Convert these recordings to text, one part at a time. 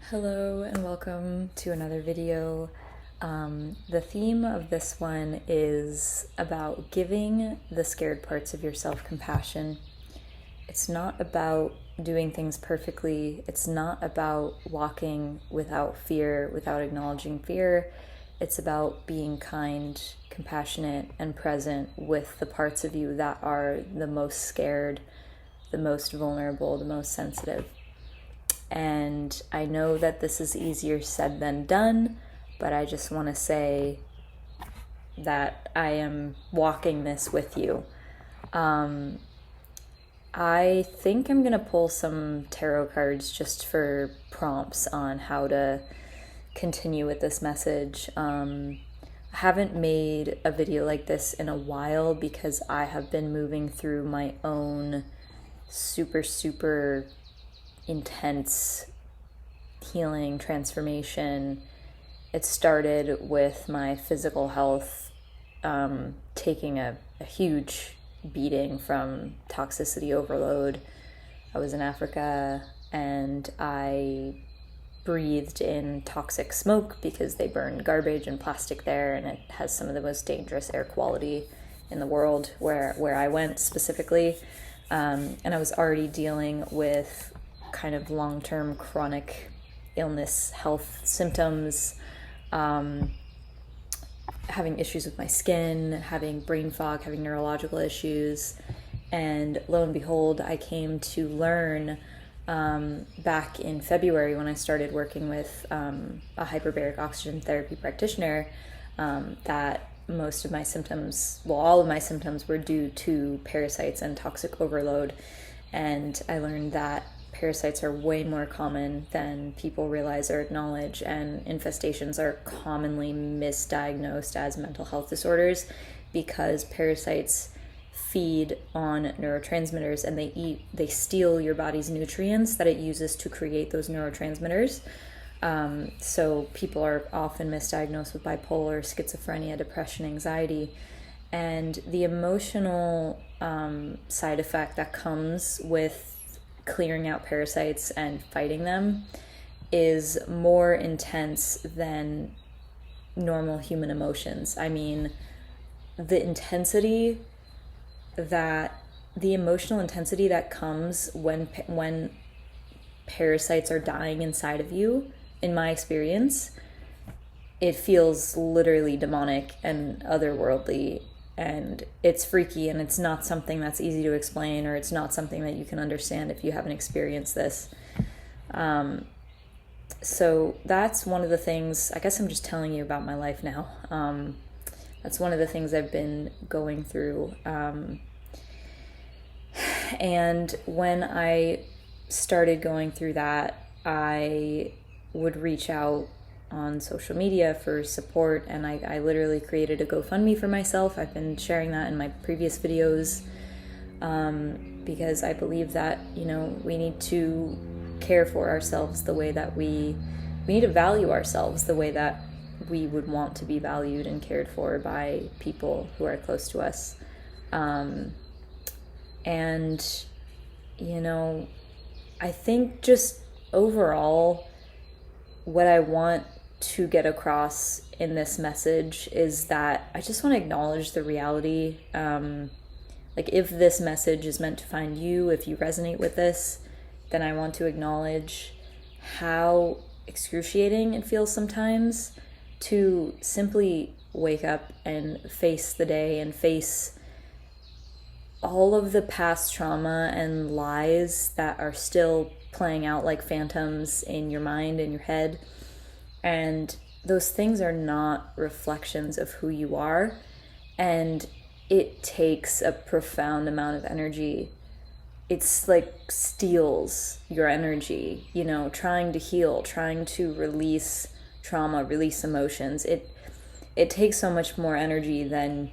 Hello and welcome to another video. The theme of this one is about giving the scared parts of yourself compassion. It's not about doing things perfectly. It's not about walking without fear, without acknowledging fear. It's about being kind, compassionate, and present with the parts of you that are the most scared, the most vulnerable, the most sensitive. And I know that this is easier said than done, but I just want to say that I am walking this with you. I think I'm going to pull some tarot cards just for prompts on how to continue with this message. I haven't made a video like this in a while because I have been moving through my own super intense healing transformation. It started with my physical health taking a huge beating from toxicity overload. I was in Africa and I breathed in toxic smoke because they burn garbage and plastic there, and it has some of the most dangerous air quality in the world where I went specifically. And I was already dealing with kind of long-term chronic illness, health symptoms, having issues with my skin, having brain fog, having neurological issues. And lo and behold, I came to learn back in February when I started working with a hyperbaric oxygen therapy practitioner that most of my symptoms, well, all of my symptoms were due to parasites and toxic overload. And I learned that parasites are way more common than people realize or acknowledge, and infestations are commonly misdiagnosed as mental health disorders because parasites feed on neurotransmitters, and they steal your body's nutrients that it uses to create those neurotransmitters. So people are often misdiagnosed with bipolar, schizophrenia, depression, anxiety, and the emotional side effect that comes with clearing out parasites and fighting them is more intense than normal human emotions. I mean, the emotional intensity that comes when parasites are dying inside of you, in my experience, it feels literally demonic and otherworldly, and it's freaky, and it's not something that's easy to explain, or it's not something that you can understand if you haven't experienced this. So that's one of the things, I guess I'm just telling you about my life now. That's one of the things I've been going through. And when I started going through that, I would reach out on social media for support, and I literally created a GoFundMe for myself. I've been sharing that in my previous videos because I believe that, we need to care for ourselves the way that we need to value ourselves the way that we would want to be valued and cared for by people who are close to us. And I think just overall what I want to get across in this message is that I just want to acknowledge the reality. If this message is meant to find you, if you resonate with this, then I want to acknowledge how excruciating it feels sometimes to simply wake up and face the day and face all of the past trauma and lies that are still playing out like phantoms in your mind, in your head. And those things are not reflections of who you are. And it takes a profound amount of energy. It's like steals your energy, trying to heal, trying to release trauma, release emotions. It takes so much more energy than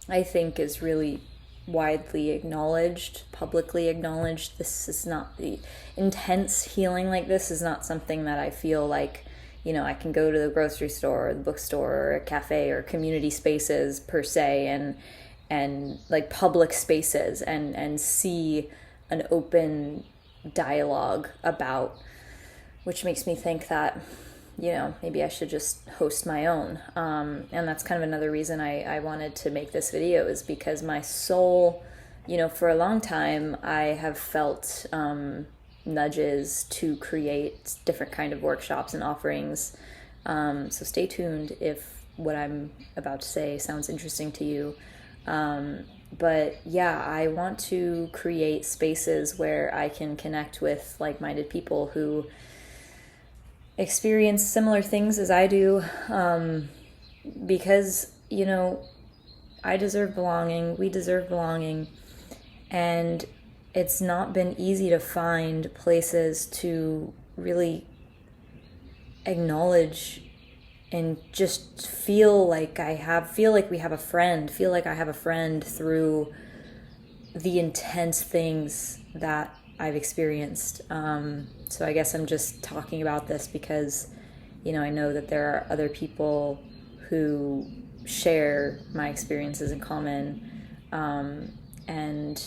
I think is really widely acknowledged, publicly acknowledged. This is not the intense healing like this is not something that I feel like, I can go to the grocery store or the bookstore or a cafe or community spaces per se and like public spaces and see an open dialogue about which makes me think that, maybe I should just host my own. And that's kind of another reason I wanted to make this video, is because my soul, for a long time, I have felt nudges to create different kind of workshops and offerings. So stay tuned if what I'm about to say sounds interesting to you. But yeah, I want to create spaces where I can connect with like-minded people who experience similar things as I do, because, I deserve belonging, we deserve belonging, and it's not been easy to find places to really acknowledge and just feel like we have a friend, feel like I have a friend through the intense things that I've experienced. So I guess I'm just talking about this because, I know that there are other people who share my experiences in common. And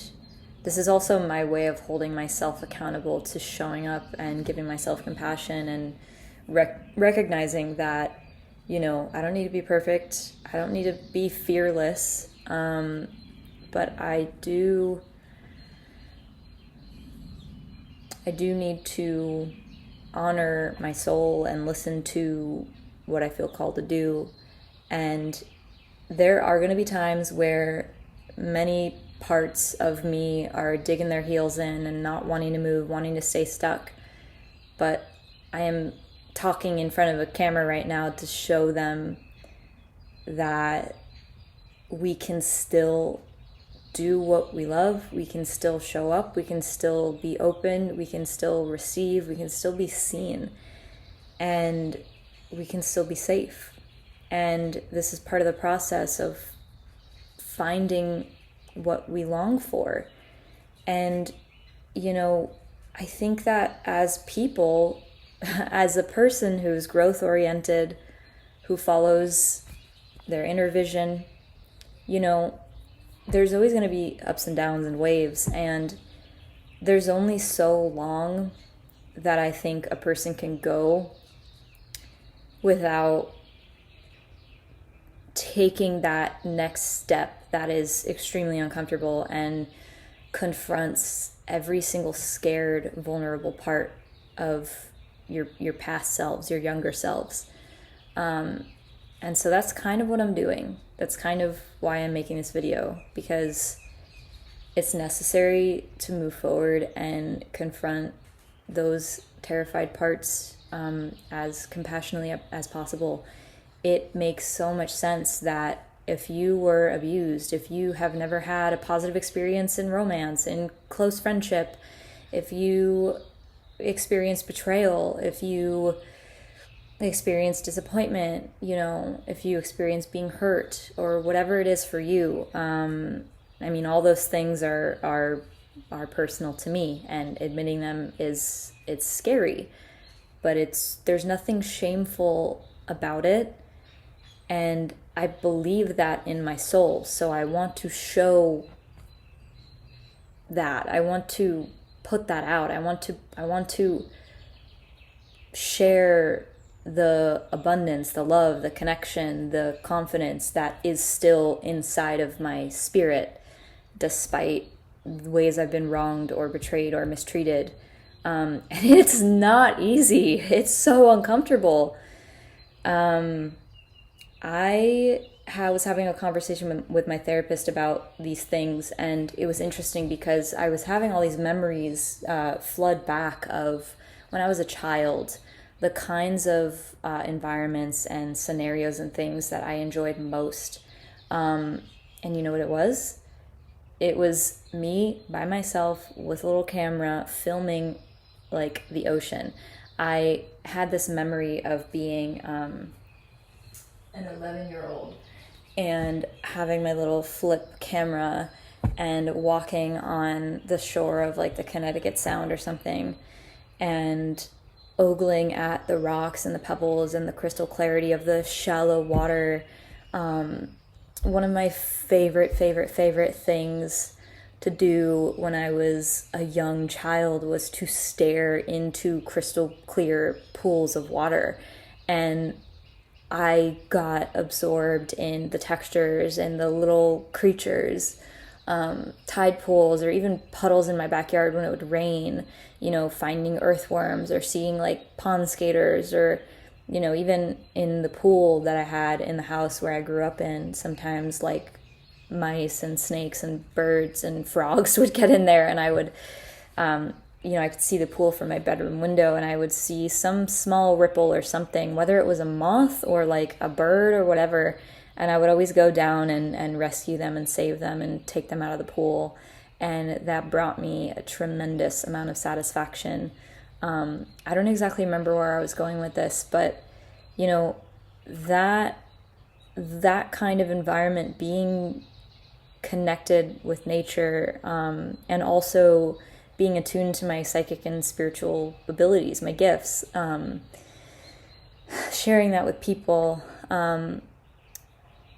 this is also my way of holding myself accountable to showing up and giving myself compassion and recognizing that, I don't need to be perfect. I don't need to be fearless. But I do need to honor my soul and listen to what I feel called to do. And there are going to be times where many parts of me are digging their heels in and not wanting to move, wanting to stay stuck. But I am talking in front of a camera right now to show them that we can still do what we love, we can still show up, we can still be open, we can still receive, we can still be seen, and we can still be safe. And this is part of the process of finding what we long for. And, I think that as people, as a person who's growth oriented, who follows their inner vision, there's always going to be ups and downs and waves, and there's only so long that I think a person can go without taking that next step that is extremely uncomfortable and confronts every single scared, vulnerable part of your past selves, your younger selves. And so that's kind of what I'm doing. That's kind of why I'm making this video, because it's necessary to move forward and confront those terrified parts as compassionately as possible. It makes so much sense that if you were abused, if you have never had a positive experience in romance, in close friendship, if you experience betrayal, if you experience disappointment, if you experience being hurt or whatever it is for you, all those things are personal to me, and admitting them it's scary, but there's nothing shameful about it, and I believe that in my soul. So I want to show that. I want to put that out. I want to share the abundance, the love, the connection, the confidence that is still inside of my spirit, despite the ways I've been wronged or betrayed or mistreated. And it's not easy. It's so uncomfortable. I was having a conversation with my therapist about these things, and it was interesting because I was having all these memories flood back of when I was a child, the kinds of environments and scenarios and things that I enjoyed most. And you know what it was? It was me by myself with a little camera filming like the ocean. I had this memory of being an 11-year-old and having my little flip camera and walking on the shore of like the Connecticut Sound or something, and ogling at the rocks and the pebbles and the crystal clarity of the shallow water. One of my favorite things to do when I was a young child was to stare into crystal clear pools of water. And I got absorbed in the textures and the little creatures, tide pools, or even puddles in my backyard when it would rain, finding earthworms or seeing like pond skaters, or, even in the pool that I had in the house where I grew up in, sometimes like mice and snakes and birds and frogs would get in there, and I would, I could see the pool from my bedroom window, and I would see some small ripple or something, whether it was a moth or like a bird or whatever, and I would always go down and rescue them and save them and take them out of the pool, and that brought me a tremendous amount of satisfaction. I don't exactly remember where I was going with this, but, that kind of environment, being connected with nature, and also being attuned to my psychic and spiritual abilities, my gifts, sharing that with people,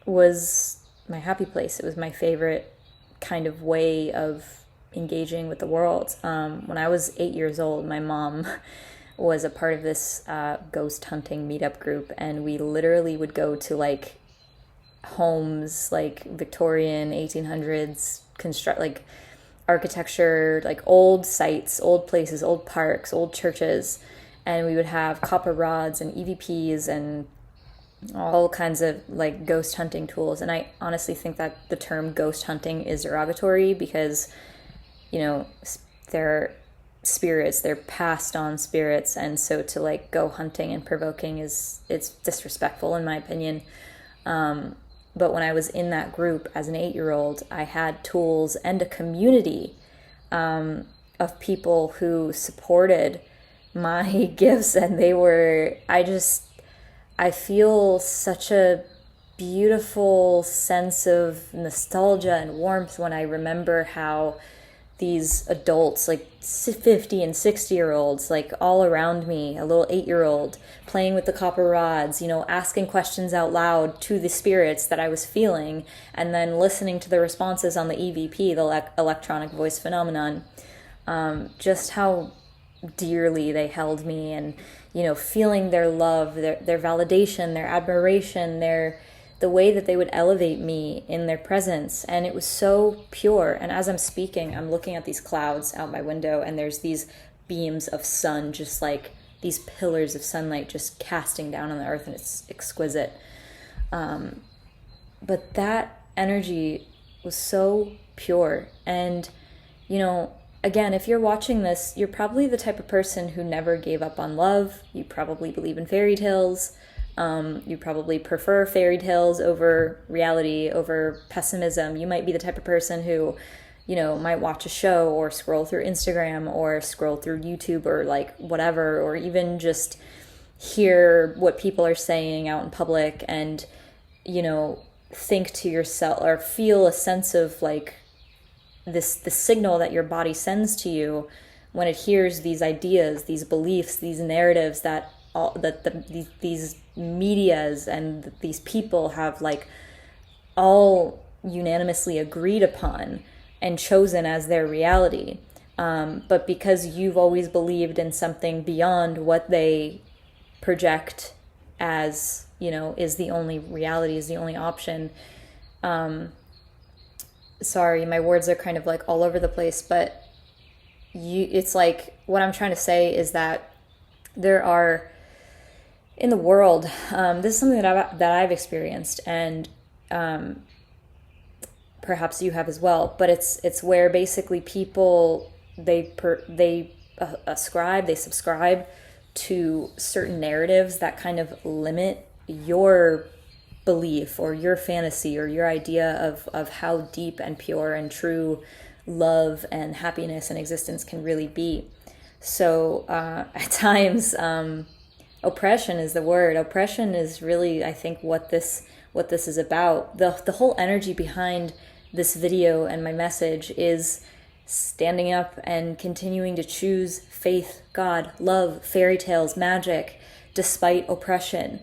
was my happy place. It was my favorite kind of way of engaging with the world. When I was 8 years old, my mom was a part of this ghost hunting meetup group, and we literally would go to like homes, like Victorian 1800s like architecture, like old sites, old places, old parks, old churches, and we would have copper rods and EVPs and all kinds of like ghost hunting tools. And I honestly think that the term ghost hunting is derogatory because, they're spirits, they're passed on spirits, and so to like go hunting and provoking it's disrespectful in my opinion. But when I was in that group as an 8-year-old, I had tools and a community of people who supported my gifts, and I feel such a beautiful sense of nostalgia and warmth when I remember how these adults, like 50 and 60-year-olds, like all around me, a little 8-year-old playing with the copper rods, asking questions out loud to the spirits that I was feeling, and then listening to the responses on the EVP, the electronic voice phenomenon, just how dearly they held me, and, feeling their love, their validation, their admiration, the way that they would elevate me in their presence. And it was so pure. And as I'm speaking, I'm looking at these clouds out my window, and there's these beams of sun, just like these pillars of sunlight just casting down on the earth, and it's exquisite. But that energy was so pure. And, again, if you're watching this, you're probably the type of person who never gave up on love. You probably believe in fairy tales. You probably prefer fairy tales over reality, over pessimism. You might be the type of person who, might watch a show or scroll through Instagram or scroll through YouTube or like whatever, or even just hear what people are saying out in public and, think to yourself or feel a sense of like the signal that your body sends to you when it hears these ideas, these beliefs, these narratives that these medias and these people have like all unanimously agreed upon and chosen as their reality. But because you've always believed in something beyond what they project as, is the only reality, is the only option. Sorry, my words are kind of like all over the place, but it's like what I'm trying to say is that there are in the world, this is something that I've experienced, and perhaps you have as well. But it's where basically people they subscribe to certain narratives that kind of limit your belief or your fantasy or your idea of how deep and pure and true love and happiness and existence can really be. So at times, oppression is the word. Oppression is really, I think, what this is about. The whole energy behind this video and my message is standing up and continuing to choose faith, God, love, fairy tales, magic, despite oppression.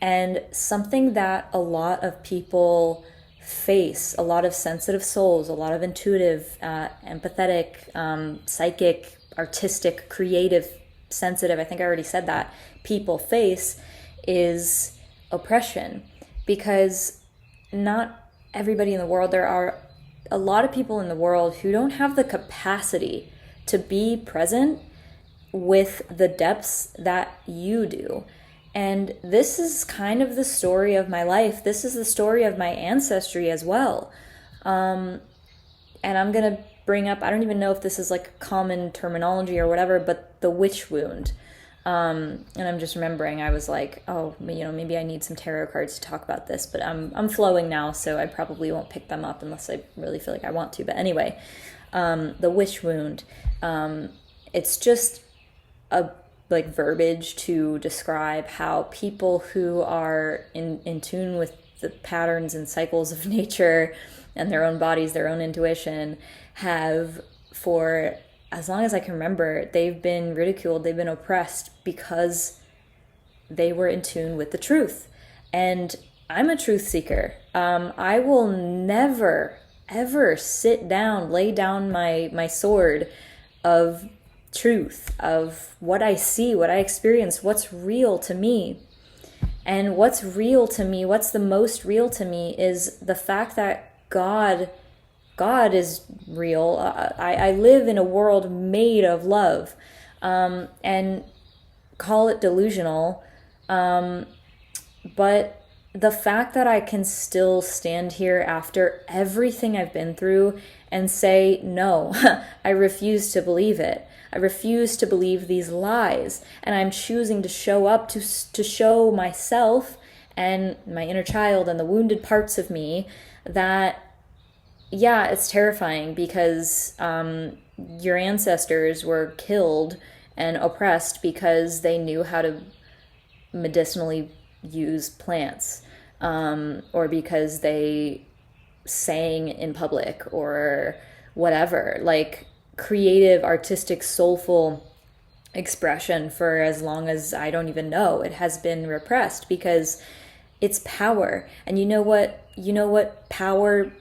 And something that a lot of people face, a lot of sensitive souls, a lot of intuitive, empathetic, psychic, artistic, creative, sensitive, I think I already said that, people face is oppression. Because not everybody in the world, there are a lot of people in the world who don't have the capacity to be present with the depths that you do. And this is kind of the story of my life. This is the story of my ancestry as well. And I'm going to bring up, I don't even know if this is like common terminology or whatever, but the witch wound. And I'm just remembering, I was like, oh, maybe I need some tarot cards to talk about this, but I'm flowing now, so I probably won't pick them up unless I really feel like I want to. But anyway, the witch wound, it's just a verbiage to describe how people who are in tune with the patterns and cycles of nature and their own bodies, their own intuition, have, for as long as I can remember, they've been ridiculed, they've been oppressed because they were in tune with the truth. And I'm a truth seeker. I will never, ever sit down, lay down my sword of truth, of what I see, what I experience, what's real to me. And what's real to me, what's the most real to me, is the fact that God is real. I live in a world made of love, and call it delusional. But the fact that I can still stand here after everything I've been through and say, no, I refuse to believe it. I refuse to believe these lies. And I'm choosing to show up to show myself and my inner child and the wounded parts of me that, yeah, it's terrifying because your ancestors were killed and oppressed because they knew how to medicinally use plants, or because they sang in public or whatever, like creative, artistic, soulful expression. For as long as I don't even know, it has been repressed because it's power. And you know what power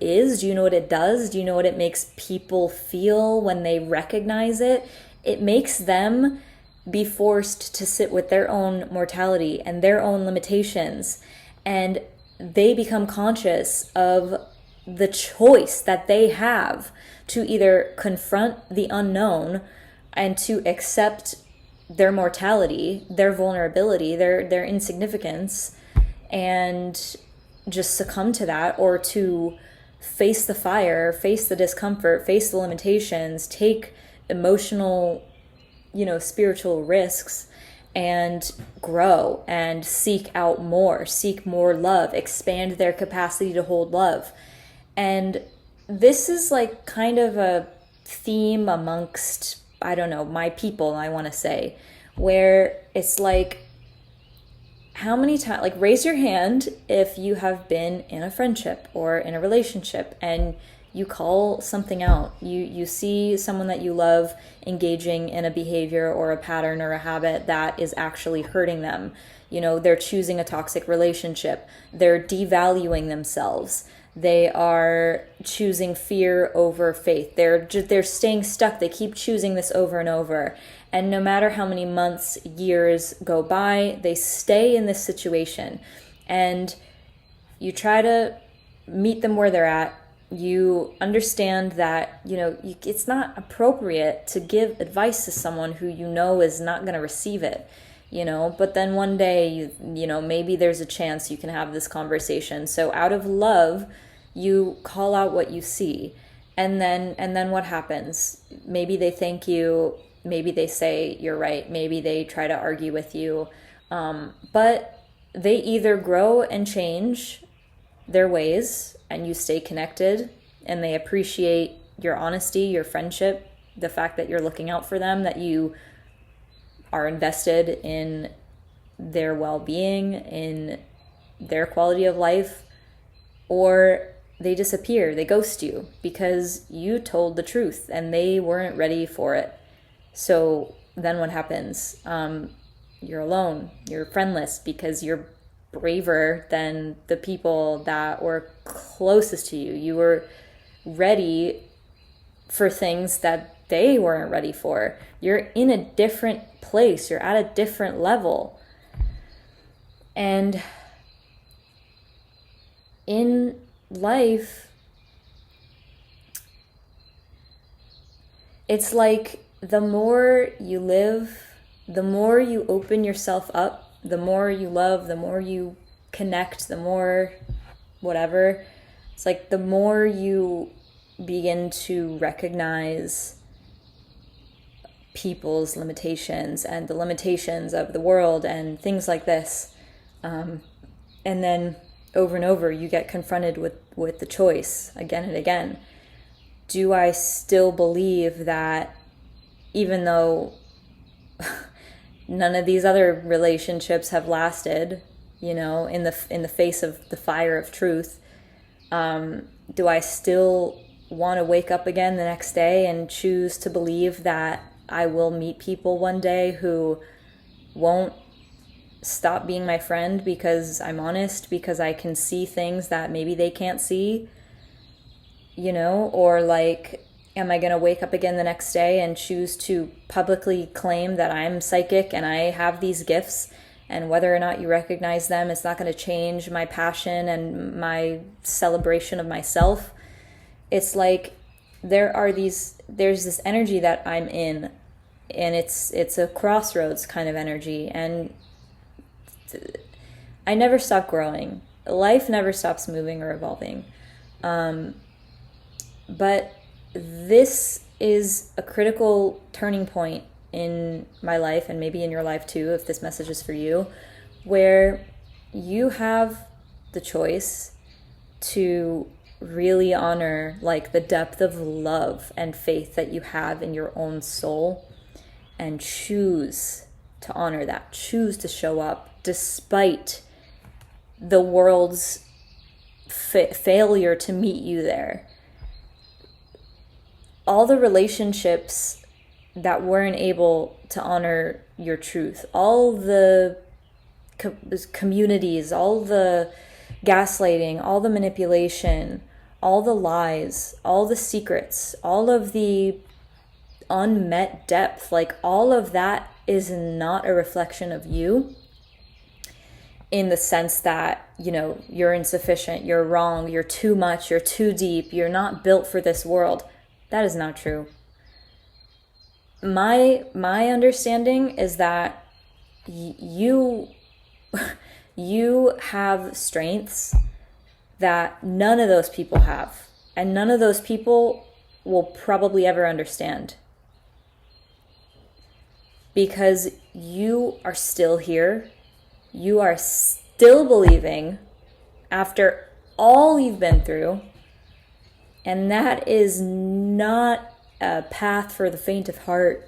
is? Do you know what it does? Do you know what it makes people feel when they recognize it? It makes them be forced to sit with their own mortality and their own limitations, and they become conscious of the choice that they have to either confront the unknown and to accept their mortality, their vulnerability, their insignificance, and just succumb to that, or to face the fire, face the discomfort, face the limitations, take emotional, spiritual risks, and grow and seek more love, expand their capacity to hold love. And this is like kind of a theme amongst, I don't know, my people, I want to say, where it's like, how many times, like, raise your hand if you have been in a friendship or in a relationship and you call something out. You see someone that you love engaging in a behavior or a pattern or a habit that is actually hurting them. They're choosing a toxic relationship. They're devaluing themselves. They are choosing fear over faith. They're staying stuck. They keep choosing this over and over. And no matter how many months, years go by, they stay in this situation. And you try to meet them where they're at. You understand that, it's not appropriate to give advice to someone who is not going to receive it. But then one day, maybe there's a chance you can have this conversation. So out of love, you call out what you see. And then what happens? Maybe they thank you. Maybe they say you're right. Maybe they try to argue with you. But they either grow and change their ways and you stay connected and they appreciate your honesty, your friendship, the fact that you're looking out for them, that you are invested in their well-being, in their quality of life, or they disappear, they ghost you because you told the truth and they weren't ready for it. So then what happens? You're alone, you're friendless because you're braver than the people that were closest to you. You were ready for things that they weren't ready for. You're in a different place. You're at a different level. And in life, it's like the more you live, the more you open yourself up, the more you love, the more you connect, the more whatever. It's like the more you begin to recognize people's limitations and the limitations of the world and things like this. And then over and over, you get confronted with the choice again and again. Do I still believe that even though none of these other relationships have lasted, in the face of the fire of truth, do I still want to wake up again the next day and choose to believe that I will meet people one day who won't stop being my friend because I'm honest, because I can see things that maybe they can't see, or like, am I going to wake up again the next day and choose to publicly claim that I'm psychic and I have these gifts, and whether or not you recognize them, it's not going to change my passion and my celebration of myself. It's like there's this energy that I'm in, and it's a crossroads kind of energy, and I never stop growing. Life never stops moving or evolving. But this is a critical turning point in my life, and maybe in your life too, if this message is for you, where you have the choice to really honor like the depth of love and faith that you have in your own soul, and choose to honor that, choose to show up despite the world's failure to meet you there. All the relationships that weren't able to honor your truth, all the communities, all the gaslighting, all the manipulation, all the lies, all the secrets, all of the unmet depth, like all of that is not a reflection of you, in the sense that, you're insufficient, you're wrong, you're too much, you're too deep, you're not built for this world. That is not true. My understanding is that you have strengths that none of those people have, and none of those people will probably ever understand, because you are still here. You are still believing after all you've been through, and that is not a path for the faint of heart.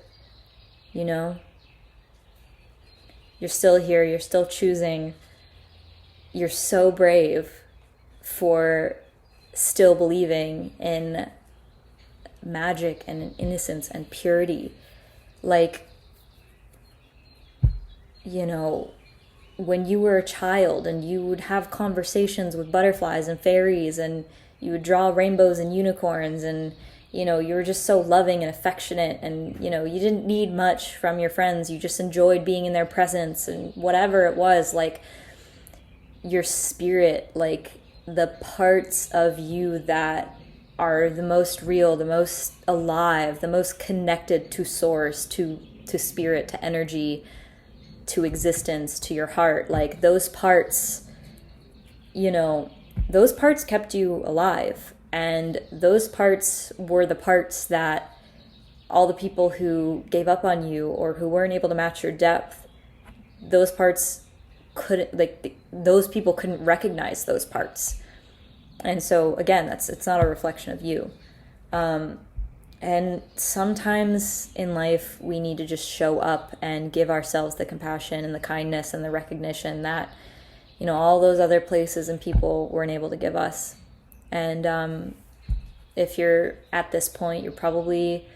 You're still here, you're still choosing. You're so brave for still believing in magic and in innocence and purity. Like, when you were a child and you would have conversations with butterflies and fairies, and you would draw rainbows and unicorns, and you were just so loving and affectionate, and you didn't need much from your friends, you just enjoyed being in their presence, and whatever it was, like your spirit, like the parts of you that are the most real, the most alive, the most connected to source, to spirit, to energy, to existence, to your heart, like those parts, those parts kept you alive. And those parts were the parts that all the people who gave up on you or who weren't able to match your depth, those parts those people couldn't recognize those parts. And so again, it's not a reflection of you. And sometimes in life, we need to just show up and give ourselves the compassion and the kindness and the recognition that, all those other places and people weren't able to give us. And if you're at this point, you're probably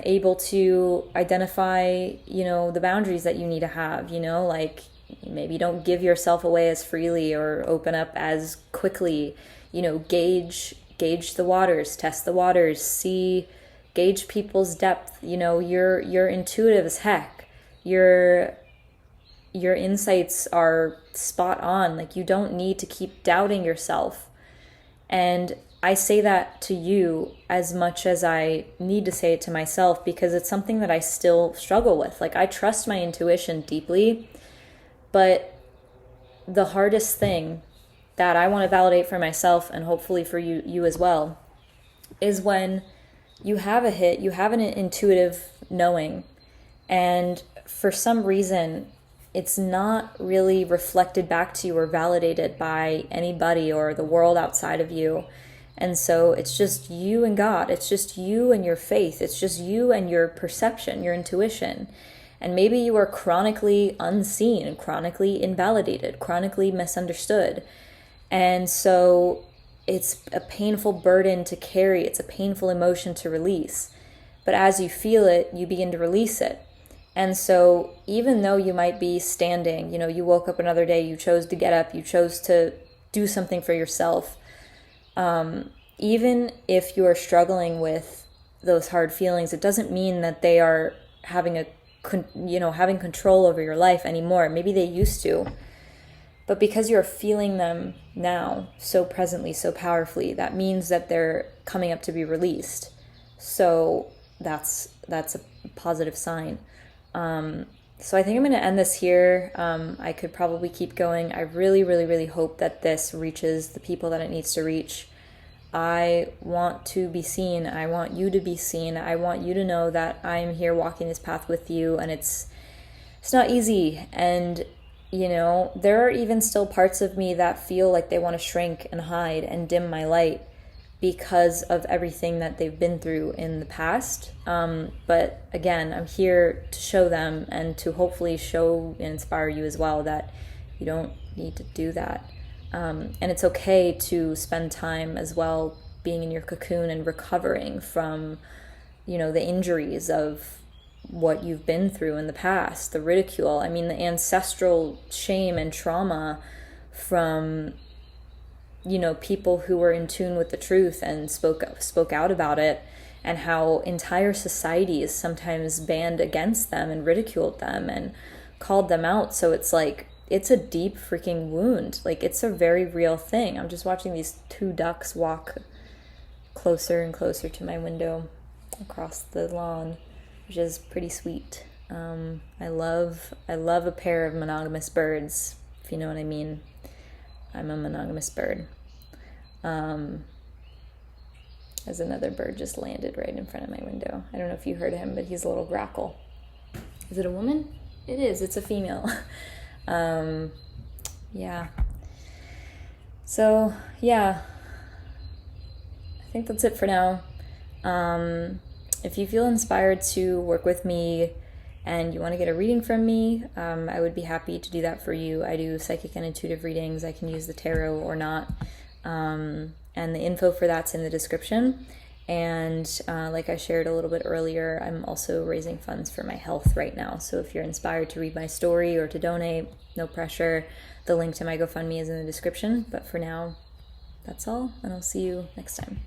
able to identify, the boundaries that you need to have, like maybe don't give yourself away as freely or open up as quickly. Gauge the waters, test the waters, gauge people's depth. You're intuitive as heck. Your insights are spot on. Like, you don't need to keep doubting yourself. And I say that to you as much as I need to say it to myself, because it's something that I still struggle with. Like, I trust my intuition deeply, but the hardest thing that I want to validate for myself, and hopefully for you as well, is when you have a hit, you have an intuitive knowing, and for some reason it's not really reflected back to you or validated by anybody or the world outside of you. And so it's just you and God. It's just you and your faith. It's just you and your perception, your intuition. And maybe you are chronically unseen, chronically invalidated, chronically misunderstood. And so it's a painful burden to carry. It's a painful emotion to release. But as you feel it, you begin to release it. And so even though you might be standing, you woke up another day, you chose to get up, you chose to do something for yourself. Even if you are struggling with those hard feelings, it doesn't mean that they are having having control over your life anymore. Maybe they used to. But because you're feeling them now so presently, so powerfully, that means that they're coming up to be released. So that's a positive sign. So I think I'm going to end this here. I could probably keep going. I really, really, really hope that this reaches the people that it needs to reach. I want to be seen. I want you to be seen. I want you to know that I'm here walking this path with you, and it's not easy. And there are even still parts of me that feel like they want to shrink and hide and dim my light because of everything that they've been through in the past. But again, I'm here to show them and to hopefully show and inspire you as well that you don't need to do that. And it's okay to spend time as well being in your cocoon and recovering from, the injuries of what you've been through in the past, the ridicule. I mean, the ancestral shame and trauma from people who were in tune with the truth and spoke out about it, and how entire societies sometimes banned against them and ridiculed them and called them out. So it's like, it's a deep freaking wound. Like, it's a very real thing. I'm just watching these two ducks walk closer and closer to my window across the lawn, which is pretty sweet. I love a pair of monogamous birds, if you know what I mean. I'm a monogamous bird. As another bird just landed right in front of my window. I don't know if you heard him, but he's a little grackle. Is it a woman? It is. It's a female. Yeah. So, yeah. I think that's it for now. If you feel inspired to work with me and you want to get a reading from me, I would be happy to do that for you. I do psychic and intuitive readings. I can use the tarot or not. And the info for that's in the description. And like I shared a little bit earlier, I'm also raising funds for my health right now. So if you're inspired to read my story or to donate, no pressure. The link to my GoFundMe is in the description. But for now, that's all. And I'll see you next time.